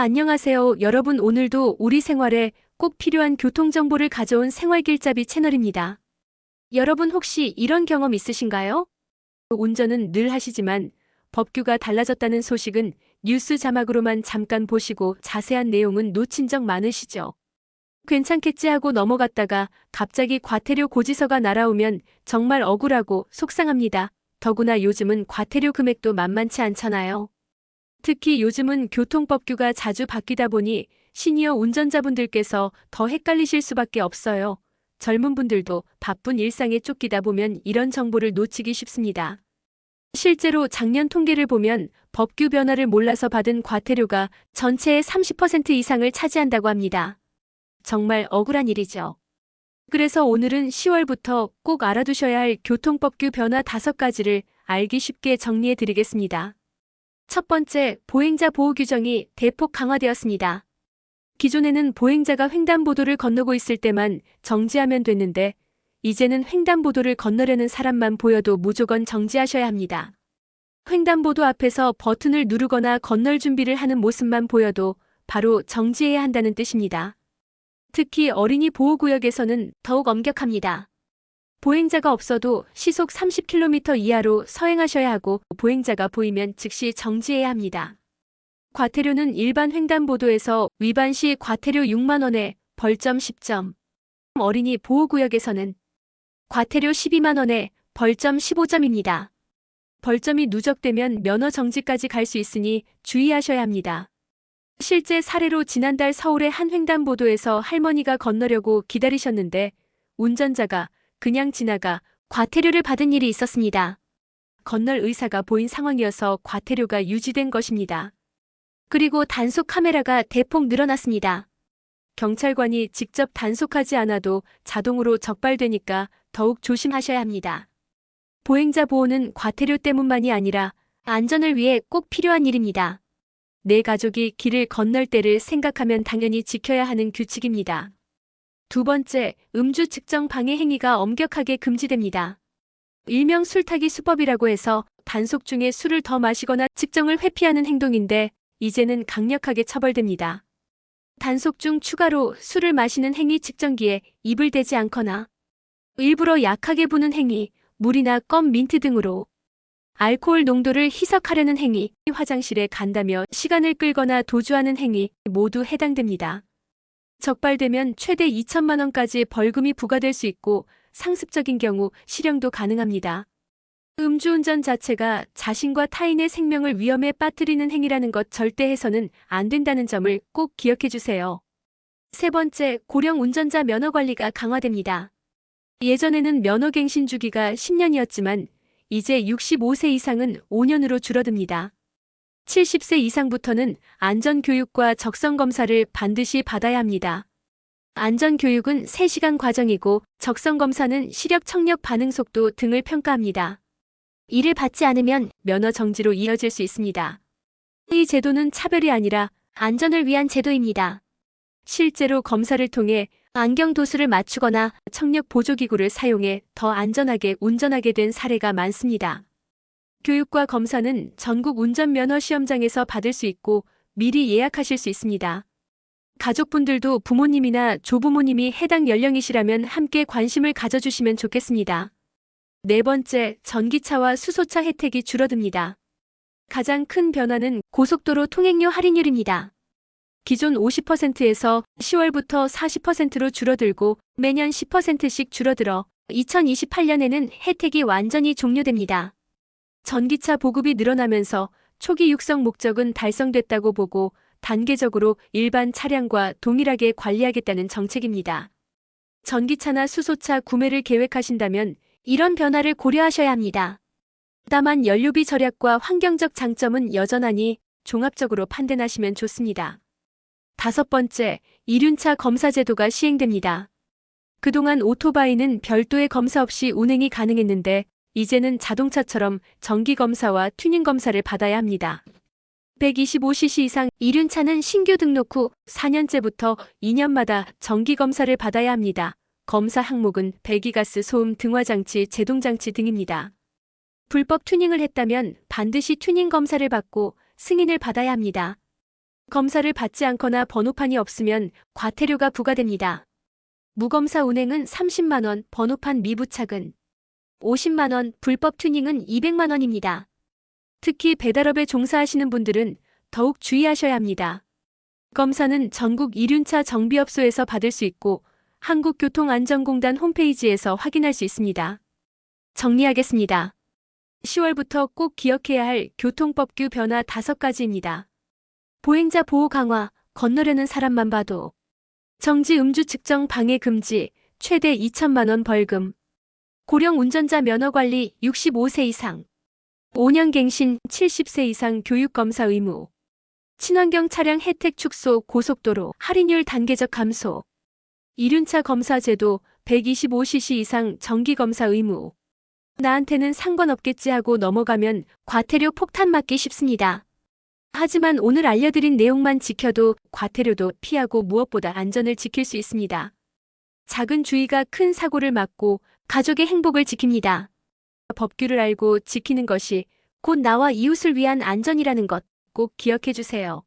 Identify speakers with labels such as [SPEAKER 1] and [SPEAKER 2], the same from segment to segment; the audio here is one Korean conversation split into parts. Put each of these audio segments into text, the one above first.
[SPEAKER 1] 안녕하세요, 여러분. 오늘도 우리 생활에 꼭 필요한 교통정보를 가져온 생활길잡이 채널입니다. 여러분 혹시 이런 경험 있으신가요? 운전은 늘 하시지만 법규가 달라졌다는 소식은 뉴스 자막으로만 잠깐 보시고 자세한 내용은 놓친 적 많으시죠? 괜찮겠지 하고 넘어갔다가 갑자기 과태료 고지서가 날아오면 정말 억울하고 속상합니다. 더구나 요즘은 과태료 금액도 만만치 않잖아요. 특히 요즘은 교통법규가 자주 바뀌다 보니 시니어 운전자분들께서 더 헷갈리실 수밖에 없어요. 젊은 분들도 바쁜 일상에 쫓기다 보면 이런 정보를 놓치기 쉽습니다. 실제로 작년 통계를 보면 법규 변화를 몰라서 받은 과태료가 전체의 30% 이상을 차지한다고 합니다. 정말 억울한 일이죠. 그래서 오늘은 10월부터 꼭 알아두셔야 할 교통법규 변화 5가지를 알기 쉽게 정리해 드리겠습니다. 첫 번째, 보행자 보호 규정이 대폭 강화되었습니다. 기존에는 보행자가 횡단보도를 건너고 있을 때만 정지하면 됐는데 이제는 횡단보도를 건너려는 사람만 보여도 무조건 정지하셔야 합니다. 횡단보도 앞에서 버튼을 누르거나 건널 준비를 하는 모습만 보여도 바로 정지해야 한다는 뜻입니다. 특히 어린이 보호구역에서는 더욱 엄격합니다. 보행자가 없어도 시속 30km 이하로 서행하셔야 하고 보행자가 보이면 즉시 정지해야 합니다. 과태료는 일반 횡단보도에서 위반 시 과태료 6만 원에 벌점 10점, 어린이 보호구역에서는 과태료 12만 원에 벌점 15점입니다. 벌점이 누적되면 면허 정지까지 갈 수 있으니 주의하셔야 합니다. 실제 사례로 지난달 서울의 한 횡단보도에서 할머니가 건너려고 기다리셨는데 운전자가 그냥 지나가 과태료를 받은 일이 있었습니다. 건널 의사가 보인 상황이어서 과태료가 유지된 것입니다. 그리고 단속 카메라가 대폭 늘어났습니다. 경찰관이 직접 단속하지 않아도 자동으로 적발되니까 더욱 조심하셔야 합니다. 보행자 보호는 과태료 때문만이 아니라 안전을 위해 꼭 필요한 일입니다. 내 가족이 길을 건널 때를 생각하면 당연히 지켜야 하는 규칙입니다. 두 번째, 음주 측정 방해 행위가 엄격하게 금지됩니다. 일명 술타기 수법이라고 해서 단속 중에 술을 더 마시거나 측정을 회피하는 행동인데 이제는 강력하게 처벌됩니다. 단속 중 추가로 술을 마시는 행위 측정기에 입을 대지 않거나 일부러 약하게 부는 행위, 물이나 껌, 민트 등으로 알코올 농도를 희석하려는 행위, 화장실에 간다며 시간을 끌거나 도주하는 행위 모두 해당됩니다. 적발되면 최대 2천만 원까지 벌금이 부과될 수 있고 상습적인 경우 실형도 가능합니다. 음주운전 자체가 자신과 타인의 생명을 위험에 빠뜨리는 행위라는 것 절대 해서는 안 된다는 점을 꼭 기억해 주세요. 세 번째, 고령 운전자 면허 관리가 강화됩니다. 예전에는 면허갱신 주기가 10년이었지만 이제 65세 이상은 5년으로 줄어듭니다. 70세 이상부터는 안전교육과 적성검사를 반드시 받아야 합니다. 안전교육은 3시간 과정이고 적성검사는 시력, 청력, 반응 속도 등을 평가합니다. 이를 받지 않으면 면허 정지로 이어질 수 있습니다. 이 제도는 차별이 아니라 안전을 위한 제도입니다. 실제로 검사를 통해 안경 도수를 맞추거나 청력 보조기구를 사용해 더 안전하게 운전하게 된 사례가 많습니다. 교육과 검사는 전국 운전면허 시험장에서 받을 수 있고 미리 예약하실 수 있습니다. 가족분들도 부모님이나 조부모님이 해당 연령이시라면 함께 관심을 가져주시면 좋겠습니다. 네 번째, 전기차와 수소차 혜택이 줄어듭니다. 가장 큰 변화는 고속도로 통행료 할인율입니다. 기존 50%에서 10월부터 40%로 줄어들고 매년 10%씩 줄어들어 2028년에는 혜택이 완전히 종료됩니다. 전기차 보급이 늘어나면서 초기 육성 목적은 달성됐다고 보고 단계적으로 일반 차량과 동일하게 관리하겠다는 정책입니다. 전기차나 수소차 구매를 계획하신다면 이런 변화를 고려하셔야 합니다. 다만 연료비 절약과 환경적 장점은 여전하니 종합적으로 판단하시면 좋습니다. 다섯 번째, 이륜차 검사 제도가 시행됩니다. 그동안 오토바이는 별도의 검사 없이 운행이 가능했는데 이제는 자동차처럼 정기검사와 튜닝검사를 받아야 합니다. 125cc 이상 이륜차는 신규 등록 후 4년째부터 2년마다 정기검사를 받아야 합니다. 검사 항목은 배기가스 소음 등화장치, 제동장치 등입니다. 불법 튜닝을 했다면 반드시 튜닝 검사를 받고 승인을 받아야 합니다. 검사를 받지 않거나 번호판이 없으면 과태료가 부과됩니다. 무검사 운행은 30만 원, 번호판 미부착은 50만 원, 불법 튜닝은 200만 원입니다. 특히 배달업에 종사하시는 분들은 더욱 주의하셔야 합니다. 검사는 전국 이륜차 정비업소에서 받을 수 있고 한국교통안전공단 홈페이지에서 확인할 수 있습니다. 정리하겠습니다. 10월부터 꼭 기억해야 할 교통법규 변화 5가지입니다. 보행자 보호 강화, 건너려는 사람만 봐도. 정지 음주 측정 방해 금지, 최대 2천만 원 벌금. 고령 운전자 면허 관리 65세 이상. 5년 갱신 70세 이상 교육검사 의무. 친환경 차량 혜택 축소 고속도로 할인율 단계적 감소. 이륜차 검사 제도 125cc 이상 정기검사 의무. 나한테는 상관없겠지 하고 넘어가면 과태료 폭탄 맞기 쉽습니다. 하지만 오늘 알려드린 내용만 지켜도 과태료도 피하고 무엇보다 안전을 지킬 수 있습니다. 작은 주의가 큰 사고를 막고 가족의 행복을 지킵니다. 법규를 알고 지키는 것이 곧 나와 이웃을 위한 안전이라는 것 꼭 기억해 주세요.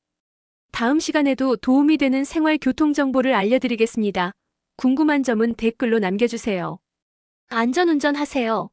[SPEAKER 1] 다음 시간에도 도움이 되는 생활 교통 정보를 알려드리겠습니다. 궁금한 점은 댓글로 남겨주세요. 안전운전 하세요.